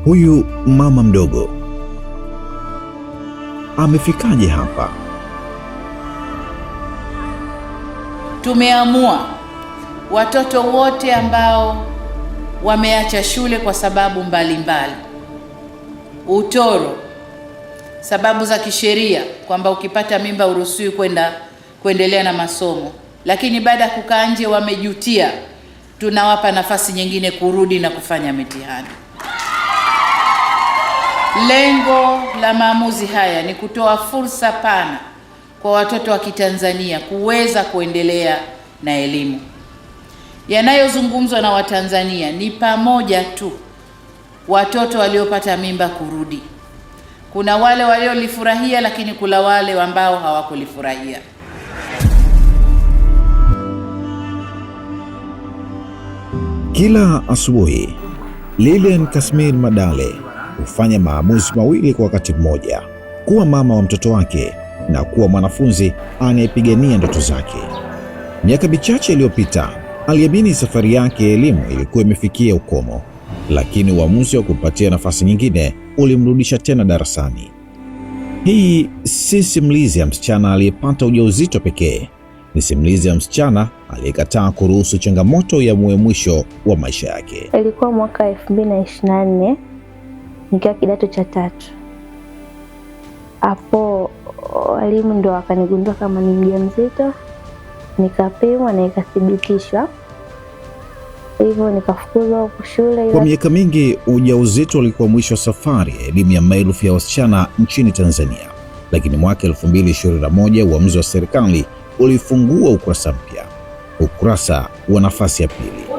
Huyu mama mdogo amefikaje hapa? Tumeamua watoto wote ambao wameacha shule kwa sababu mbalimbali, utoro, sababu za kisheria kwamba ukipata mimba uruhusiwi kuendelea na masomo, lakini baada ya kukaa nje wamejutia, tunawapa nafasi nyingine kurudi na kufanya mitihani. Lengo la maamuzi haya ni kutoa fursa pana kwa watoto wa Kitanzania kuweza kuendelea na elimu. Yanayozungumzwa na Watanzania ni pamoja tu watoto waliopata mimba kurudi. Kuna wale waliolifurahia, lakini kuna wale ambao hawakulifurahia. Kila asubuhi Lilian Kasmir Madale hufanya maamuzi mawili kwa wakati mmoja: kuwa mama wa mtoto wake na kuwa mwanafunzi anayepigania ndoto zake. Miaka michache iliyopita aliamini safari yake ya elimu ilikuwa imefikia ukomo, lakini uamuzi wa kumpatia nafasi nyingine ulimrudisha tena darasani. Hii si simulizi ya msichana aliyepata ujauzito pekee, ni simulizi ya msichana aliyekataa kuruhusu changamoto ya mwisho wa maisha yake. Ilikuwa mwaka 2024 nikiwa kidato cha 3. Hapo walimu ndo wakanigundua kama ni mjamzito, nikapimwa na ikathibitishwa. Hivyo nikafukuzwa shule. Kwa miaka mingi ujauzito ulikuwa mwisho wa safari ya elimu ya maelfu ya wasichana nchini Tanzania, lakini mwaka 2021 uamuzi wa serikali ulifungua ukurasa mpya, ukurasa wa nafasi ya pili.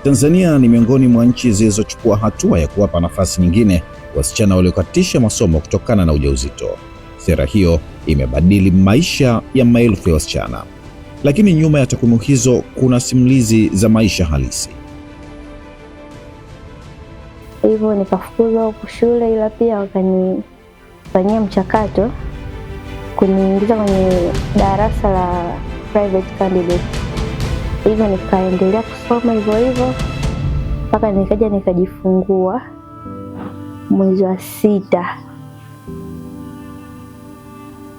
Tanzania ni miongoni mwa nchi zilizochukua hatua ya kuwapa nafasi nyingine wasichana waliokatisha masomo kutokana na ujauzito. Sera hiyo imebadili maisha ya maelfu ya wasichana, lakini nyuma ya takwimu hizo kuna simulizi za maisha halisi. Hivyo nikafukuzwa shule, ila pia wakanifanyia mchakato kuniingiza kwenye darasa la private candidate. Hivyo nikaendelea kusoma hivyo mpaka nikaja nikajifungua mwezi wa 6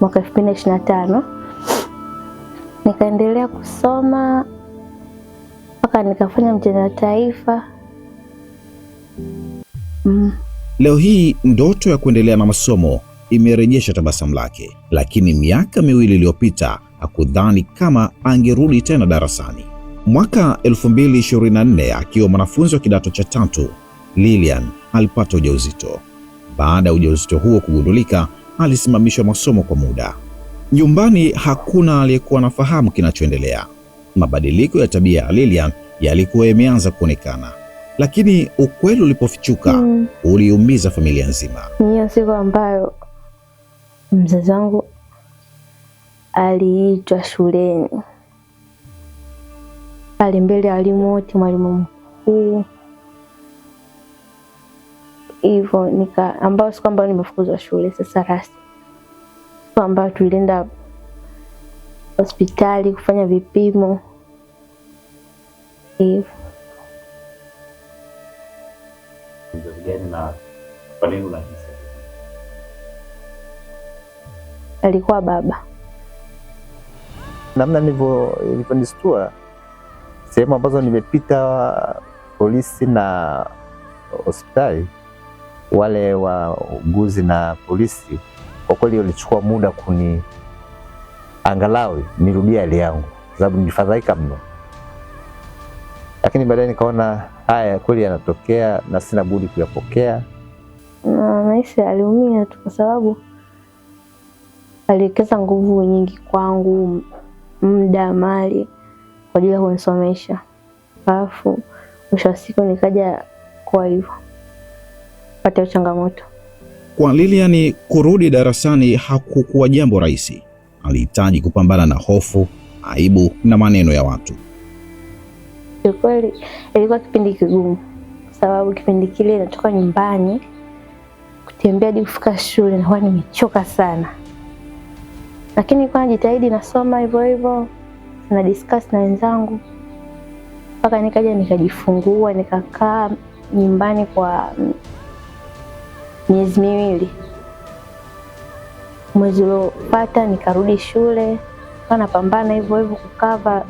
mwaka 2025. Nikaendelea kusoma mpaka nikafanya mtihani wa taifa. Leo hii ndoto ya kuendelea na masomo imerejesha tabasamu lake, lakini miaka 2 iliyopita hakudhani kama angerudi tena darasani. Mwaka 2024 akiwa mwanafunzi wa kidato cha 3, Lilian alipata ujauzito. Baada ya ujauzito huo kugundulika, alisimamishwa masomo kwa muda. Nyumbani hakuna aliyekuwa anafahamu kinachoendelea. Mabadiliko ya tabia ya Lilian yalikuwa yameanza kuonekana, lakini ukweli ulipofichuka uliumiza familia nzima. Hiyo siku ambayo mzazi wangu aliitwa shuleni pale mbele ya walimu wote, mwalimu mkuu hivyo ambao siku ambayo nimefukuzwa shule sasa rasmi, siku ambayo tulienda hospitali kufanya vipimo hivyo. Na kwa nini unahisi? Alikuwa baba. Namna ilivyonistua sehemu ambazo nimepita, polisi na hospitali, wale wauguzi na polisi kwa kweli walichukua muda angalau nirudia hali yangu, sababu nilifadhaika mno. Lakini baadaye nikaona haya kweli yanatokea na sina budi kuyapokea. Maisha aliumia tu kwa sababu aliwekeza nguvu nyingi kwangu, muda, mali kwa ajili ya kunisomesha. Alafu mwisho wa siku nikaja kwa hivyo pata changamoto. Kwa Lilian kurudi darasani hakukuwa jambo rahisi. Alihitaji kupambana na hofu, aibu na maneno ya watu. Kwa kweli ilikuwa kipindi kigumu, sababu kipindi kile natoka nyumbani kutembea hadi kufika shule na nimechoka sana. Lakini kwa najitahidi nasoma hivyo na discuss na wenzangu mpaka nikaja nikajifungua, nikakaa nyumbani kwa miezi miwili. Mwezi uliopata nikarudi shule, kwa napambana hivyo hivyo kukava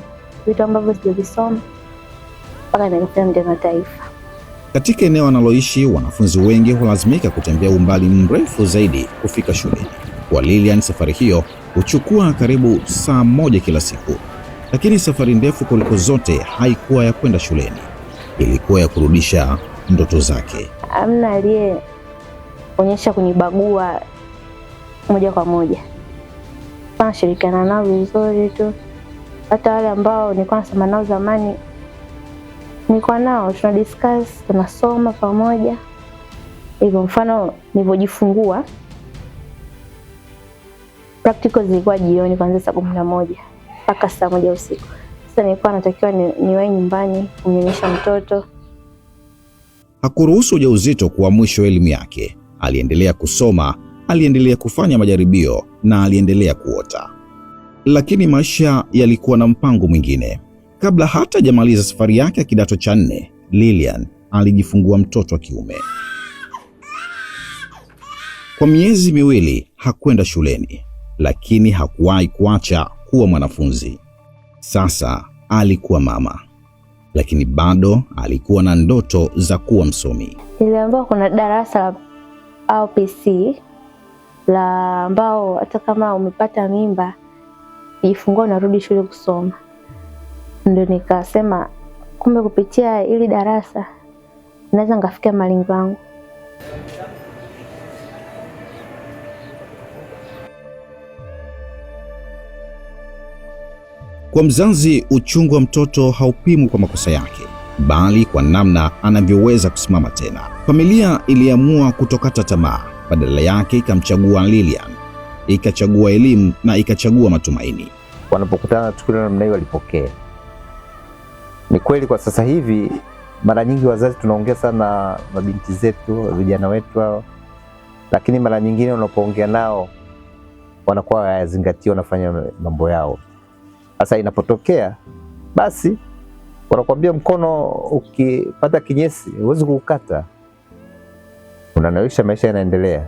vitu ambavyo sijavisoma mpaka nikafika mtihani wa taifa. Katika eneo analoishi, wanafunzi wengi hulazimika kutembea umbali mrefu zaidi kufika shuleni. Kwa Lilian, safari hiyo huchukua karibu saa moja kila siku. Lakini safari ndefu kuliko zote haikuwa ya kwenda shuleni, ilikuwa ya kurudisha ndoto zake. Hamna aliyeonyesha kunibagua moja kwa moja. Nashirikiana nao vizuri tu. Hata wale ambao nilikuwa nasoma nao zamani, nilikuwa nao tunadiscuss, tunasoma pamoja. Hivyo mfano nilipojifungua, practical zilikuwa jioni kuanzia saa 11 mpaka saa 1 usiku. Sasa nilikuwa natakiwa niwahi nyumbani kumnyonyesha mtoto. Hakuruhusu ujauzito kuwa mwisho wa elimu yake. Aliendelea kusoma, aliendelea kufanya majaribio na aliendelea kuota. Lakini maisha yalikuwa na mpango mwingine. Kabla hata hajamaliza safari yake ya kidato cha 4, Lilian alijifungua mtoto wa kiume. Kwa miezi miwili hakwenda shuleni, lakini hakuwahi kuacha kuwa mwanafunzi. Sasa alikuwa mama, lakini bado alikuwa na ndoto za kuwa msomi. Niliambiwa kuna darasa au PC la ambao hata kama umepata mimba jifungua unarudi shule kusoma. Ndio nikasema kumbe kupitia ili darasa naweza ngafikia malengo yangu. Kwa mzazi, uchungu wa mtoto haupimwi kwa makosa yake, bali kwa namna anavyoweza kusimama tena. Familia iliamua kutokata tamaa, badala yake ikamchagua Lilian, ikachagua elimu na ikachagua matumaini. Wanapokutana na tukio namna hiyo walipokea. Ni kweli kwa sasa hivi mara nyingi wazazi tunaongea sana mabinti zetu, vijana wetu hao, lakini mara nyingine unapoongea nao wanakuwa hayazingatia, wanafanya mambo yao. Sasa inapotokea basi wanakuambia mkono ukipata kinyesi huwezi kukata, unanawisha, maisha yanaendelea.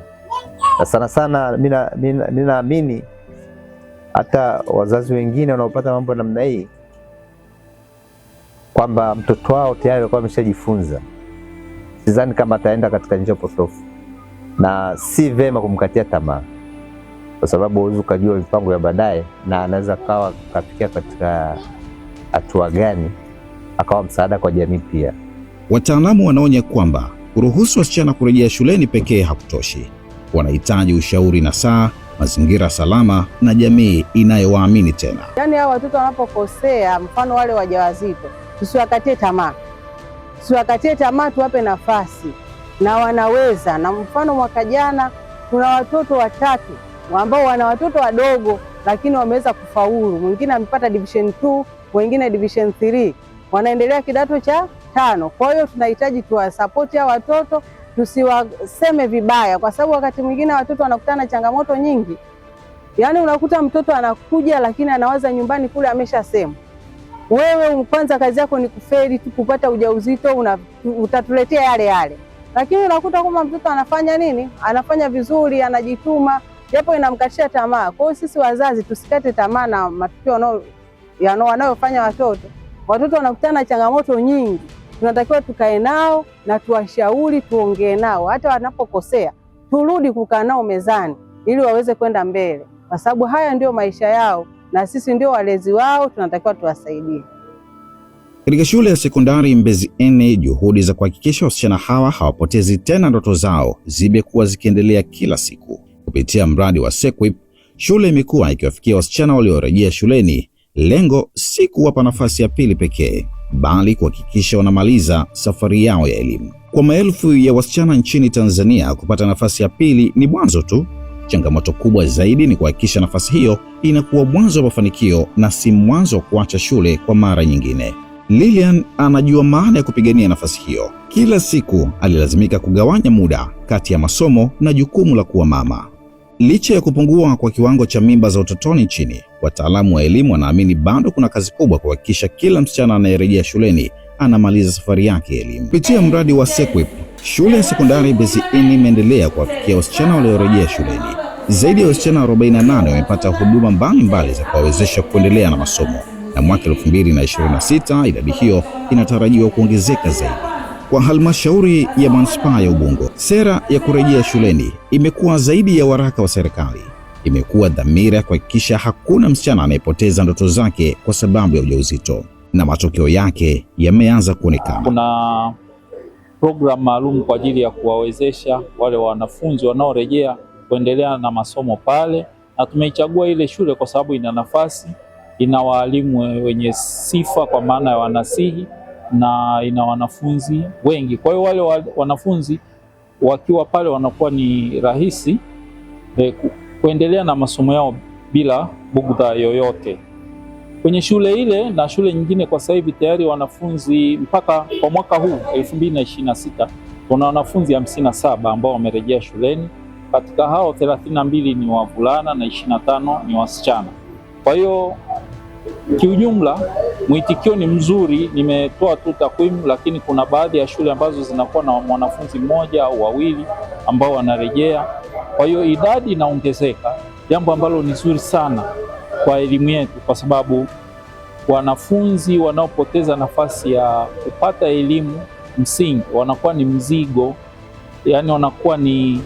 Na sana sana mimi naamini hata wazazi wengine wanaopata mambo namna hii kwamba mtoto wao tayari alikuwa ameshajifunza, sidhani kama ataenda katika njia potofu, na si vema kumkatia tamaa, kwa sababu huwezi kujua mipango ya baadaye na anaweza kawa kafikia katika hatua gani akawa msaada kwa jamii pia. Wataalamu wanaonya kwamba kuruhusu wasichana kurejea shuleni pekee hakutoshi. Wanahitaji ushauri nasaha, mazingira salama na jamii inayowaamini tena. Yaani hao watoto wanapokosea, mfano wale wajawazito, tusiwakatie tamaa. Tusiwakatie tamaa, tuwape nafasi na wanaweza. Na mfano mwaka jana kuna watoto 3 ambao wana watoto wadogo lakini wameweza kufaulu. Mwingine amepata division 2, wengine division 3. Wanaendelea kidato cha 5. Kwa hiyo tunahitaji tuwasupport hao watoto, tusiwaseme vibaya, kwa sababu wakati mwingine watoto wanakutana na changamoto nyingi. Yaani unakuta mtoto anakuja lakini anawaza nyumbani kule ameshasema. Wewe kwanza kazi yako ni kufeli tu kupata ujauzito, utatuletea yale yale. Lakini unakuta kama mtoto anafanya nini? Anafanya vizuri, anajituma, japo inamkatisha tamaa. Kwa hiyo sisi wazazi tusikate tamaa na matukio wanayofanya watoto. Watoto wanakutana na changamoto nyingi. Tunatakiwa tukae nao na tuwashauri, tuongee nao. Hata wanapokosea, turudi kukaa nao mezani ili waweze kwenda mbele. Kwa sababu haya ndio maisha yao na sisi ndio walezi wao, tunatakiwa tuwasaidie. Katika shule ya sekondari Mbezi N, juhudi za kuhakikisha wasichana hawa hawapotezi tena ndoto zao zimekuwa zikiendelea kila siku. Kupitia mradi wa SEQUIP, shule imekuwa ikiwafikia wasichana waliorejea shuleni. Lengo si kuwapa nafasi ya pili pekee, bali kuhakikisha wanamaliza safari yao ya elimu. Kwa maelfu ya wasichana nchini Tanzania, kupata nafasi ya pili ni mwanzo tu. Changamoto kubwa zaidi ni kuhakikisha nafasi hiyo inakuwa mwanzo wa mafanikio na si mwanzo wa kuacha shule kwa mara nyingine. Lilian anajua maana ya kupigania nafasi hiyo. Kila siku alilazimika kugawanya muda kati ya masomo na jukumu la kuwa mama. Licha ya kupungua kwa kiwango cha mimba za utotoni nchini, wataalamu wa elimu wanaamini bado kuna kazi kubwa kuhakikisha kila msichana anayerejea shuleni anamaliza safari yake ya elimu. Kupitia mradi wa SEQUIP, shule ya sekondari Mbezi-ini imeendelea kuwafikia wasichana waliorejea shuleni. Zaidi ya wasichana 48 wamepata huduma mbalimbali za kuwawezesha kuendelea na masomo, na mwaka 2026 idadi hiyo inatarajiwa kuongezeka zaidi. Kwa halmashauri ya manispaa ya Ubungo, sera ya kurejea shuleni imekuwa zaidi ya waraka wa serikali. Imekuwa dhamira ya kuhakikisha hakuna msichana anayepoteza ndoto zake kwa sababu ya ujauzito, na matokeo yake yameanza kuonekana. Kuna program maalum kwa ajili ya kuwawezesha wale wanafunzi wanaorejea kuendelea na masomo pale, na tumeichagua ile shule kwa sababu ina nafasi, ina walimu wenye sifa kwa maana ya wanasihi, na ina wanafunzi wengi. Kwa hiyo wale wanafunzi wakiwa pale wanakuwa ni rahisi kuendelea na masomo yao bila bugdha yoyote. Kwenye shule ile na shule nyingine kwa sasa hivi tayari wanafunzi mpaka kwa mwaka huu 2026 kuna wanafunzi 57 ambao wamerejea shuleni. Katika hao 32 ni wavulana na 25 ni wasichana. Kwa hiyo kiujumla mwitikio ni mzuri. Nimetoa tu takwimu, lakini kuna baadhi ya shule ambazo zinakuwa na mwanafunzi mmoja au wawili ambao wanarejea. Kwa hiyo idadi inaongezeka, jambo ambalo ni zuri sana kwa elimu yetu, kwa sababu wanafunzi wanaopoteza nafasi ya kupata elimu msingi wanakuwa ni mzigo, yani wanakuwa ni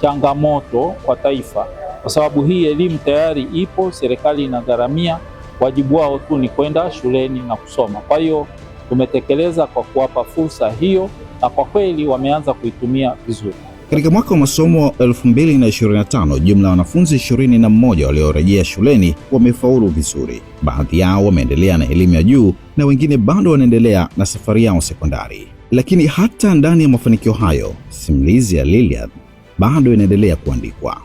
changamoto kwa taifa, kwa sababu hii elimu tayari ipo, serikali inagharamia, wajibu wao tu ni kwenda shuleni na kusoma. Kwa hiyo tumetekeleza kwa kuwapa fursa hiyo, na kwa kweli wameanza kuitumia vizuri. Katika mwaka wa masomo 2025, jumla ya wanafunzi 21 waliorejea shuleni wamefaulu vizuri. Baadhi yao wameendelea na elimu ya juu na wengine bado wanaendelea na safari yao sekondari. Lakini hata ndani ya mafanikio hayo, simulizi ya Lilian bado inaendelea kuandikwa.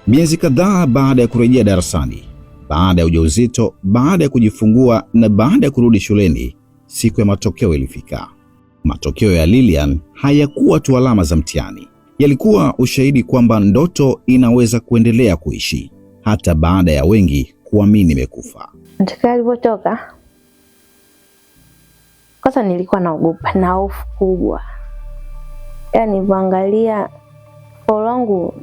Miezi kadhaa baada ya kurejea darasani, baada ya ujauzito, baada ya kujifungua na baada ya kurudi shuleni, siku ya matokeo ilifika. Matokeo ya Lilian hayakuwa tu alama za mtihani. Yalikuwa ushahidi kwamba ndoto inaweza kuendelea kuishi hata baada ya wengi kuamini imekufa. Matokeo yalipotoka, kwanza nilikuwa naogopa na hofu kubwa. Yaani nilipoangalia faulu wangu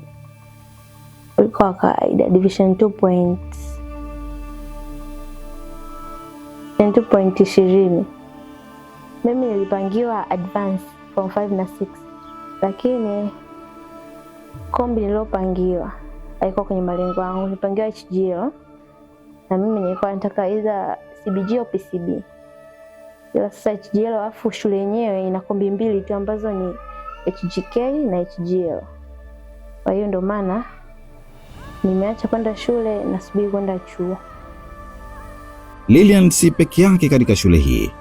ulikuwa kawaida, division 2.20. Mimi nilipangiwa advance form 5 na 6. Lakini kombi nilopangiwa haikuwa kwenye malengo yangu. Nilipangiwa HGL na mimi nilikuwa nataka either CBG au PCB. Ila sasa HGL, alafu shule yenyewe ina kombi mbili tu ambazo ni HGK na HGL. Kwa hiyo ndo maana nimeacha kwenda shule na subiri kwenda chuo. Lilian si peke yake katika shule hii.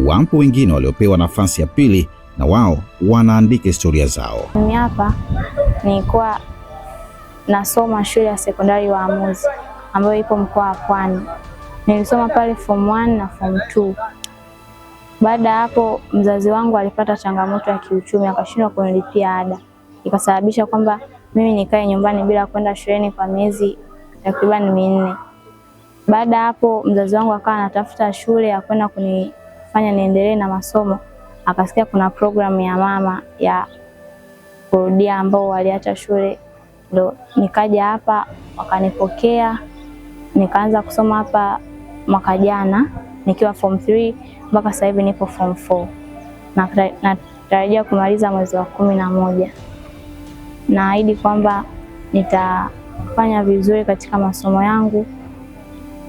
Wapo wengine waliopewa nafasi ya pili na wao wanaandika historia zao. Mimi hapa nilikuwa nasoma shule ya sekondari Waamuzi ambayo ipo mkoa wa Pwani. Nilisoma pale form 1 na form 2. Baada ya hapo mzazi wangu alipata changamoto ya kiuchumi, akashindwa kunilipia ada. Ikasababisha kwamba mimi nikae nyumbani bila kwenda shuleni kwa miezi takriban 4. Baada ya hapo mzazi wangu akawa anatafuta shule ya kwenda kunifanya niendelee na masomo. Akasikia kuna programu ya mama ya kurudia ambao waliacha shule, ndo nikaja hapa wakanipokea, nikaanza kusoma hapa mwaka jana nikiwa form 3 mpaka sasa hivi nipo form 4 na natarajia kumaliza mwezi wa 11. Naahidi kwamba nitafanya vizuri katika masomo yangu,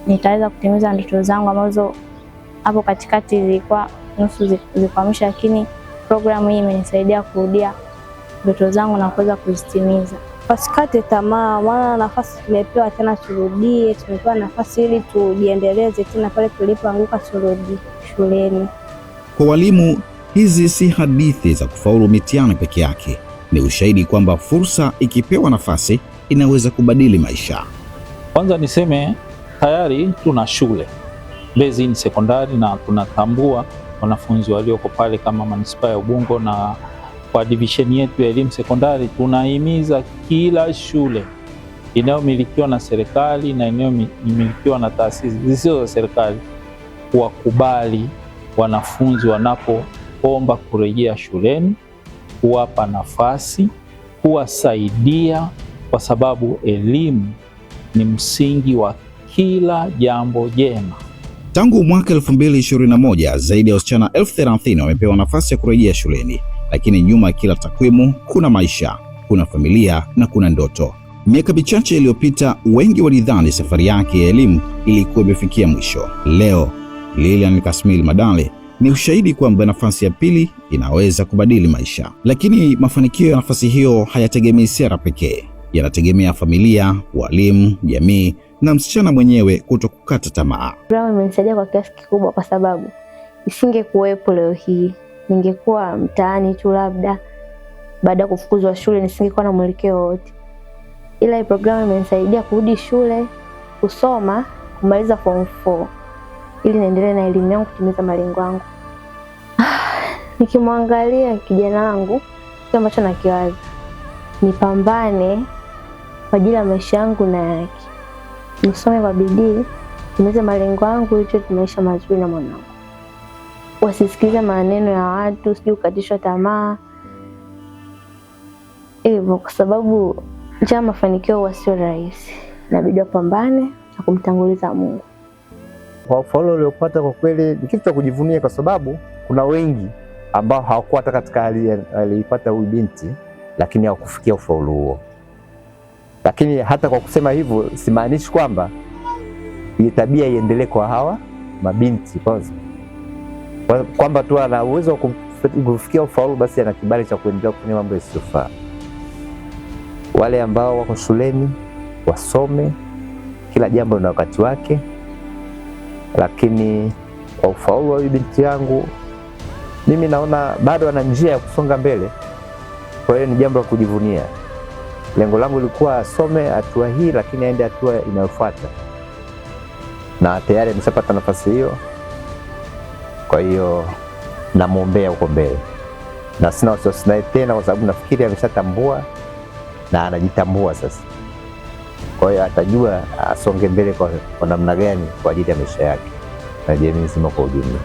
nitaweza kutimiza ndoto zangu ambazo hapo katikati zilikuwa nusu zikwamisha, lakini programu hii imenisaidia kurudia ndoto zangu na kuweza kuzitimiza. Wasikate tamaa, maana nafasi tumepewa tena turudie, tumepewa nafasi ili tujiendeleze tena pale tulipoanguka, turudi shuleni. Kwa walimu, hizi si hadithi za kufaulu mitihani peke yake, ni ushahidi kwamba fursa ikipewa nafasi inaweza kubadili maisha. Kwanza niseme tayari tuna shule Mbezi-ini sekondari na tunatambua wanafunzi walioko pale kama manispaa ya Ubungo, na kwa division yetu ya elimu sekondari tunahimiza kila shule inayomilikiwa na serikali na inayomilikiwa na taasisi zisizo za serikali kuwakubali wanafunzi wanapoomba kurejea shuleni, kuwapa nafasi, kuwasaidia, kwa sababu elimu ni msingi wa kila jambo jema. Tangu mwaka 2021 zaidi ya wasichana 30,000 wamepewa nafasi ya kurejea shuleni, lakini nyuma ya kila takwimu kuna maisha, kuna familia na kuna ndoto. Miaka michache iliyopita wengi walidhani safari yake ya elimu ilikuwa imefikia mwisho. Leo Lilian Kasmir Madale ni ushahidi kwamba nafasi ya pili inaweza kubadili maisha. Lakini mafanikio ya nafasi hiyo hayategemei sera pekee, yanategemea familia, walimu, jamii na msichana mwenyewe kutokukata tamaa. Programu imenisaidia kwa kiasi kikubwa, kwa sababu isingekuwepo leo hii ningekuwa mtaani tu, labda baada ya kufukuzwa shule nisingekuwa na mwelekeo wote. Ila hii programu imenisaidia kurudi shule, kusoma, kumaliza form 4 ili niendelee na elimu yangu, kutimiza malengo yangu. Nikimwangalia kijana wangu, kitu ambacho nakiwaza, nipambane kwa ajili ya maisha yangu na yake. Nisome kwa bidii, timize malengo yangu ili tuwe maisha mazuri na mwanangu. Wasisikilize maneno ya watu, sijui kukatishwa tamaa. Hivyo, kwa sababu njia ya mafanikio huwa sio rahisi. Inabidi wapambane na kumtanguliza Mungu. Kwa ufaulu uliopata kwa kweli ni kitu cha kujivunia, kwa sababu kuna wengi ambao hawakuwa hata katika hali alipata huyu binti, lakini hawakufikia ufaulu huo. Lakini hata kwa kusema hivyo simaanishi kwamba hii tabia iendelee kwa hawa mabinti, kwamba tu ana uwezo wa kufikia ufaulu basi ana kibali cha kuendelea kufanya mambo yasiyofaa. Wale ambao wako shuleni wasome, kila jambo na wakati wake. Lakini kwa ufaulu wa binti yangu, mimi naona bado ana njia ya kusonga mbele. Kwa hiyo ni jambo la kujivunia. Lengo langu lilikuwa asome hatua hii, lakini aende hatua inayofuata, na tayari ameshapata nafasi hiyo. Kwa hiyo namwombea huko mbele, na sina wasiwasi naye tena, kwa sababu nafikiri ameshatambua na anajitambua sasa. Kwa hiyo atajua asonge mbele kwa namna gani kwa ajili ya maisha yake na jamii nzima kwa ujumla.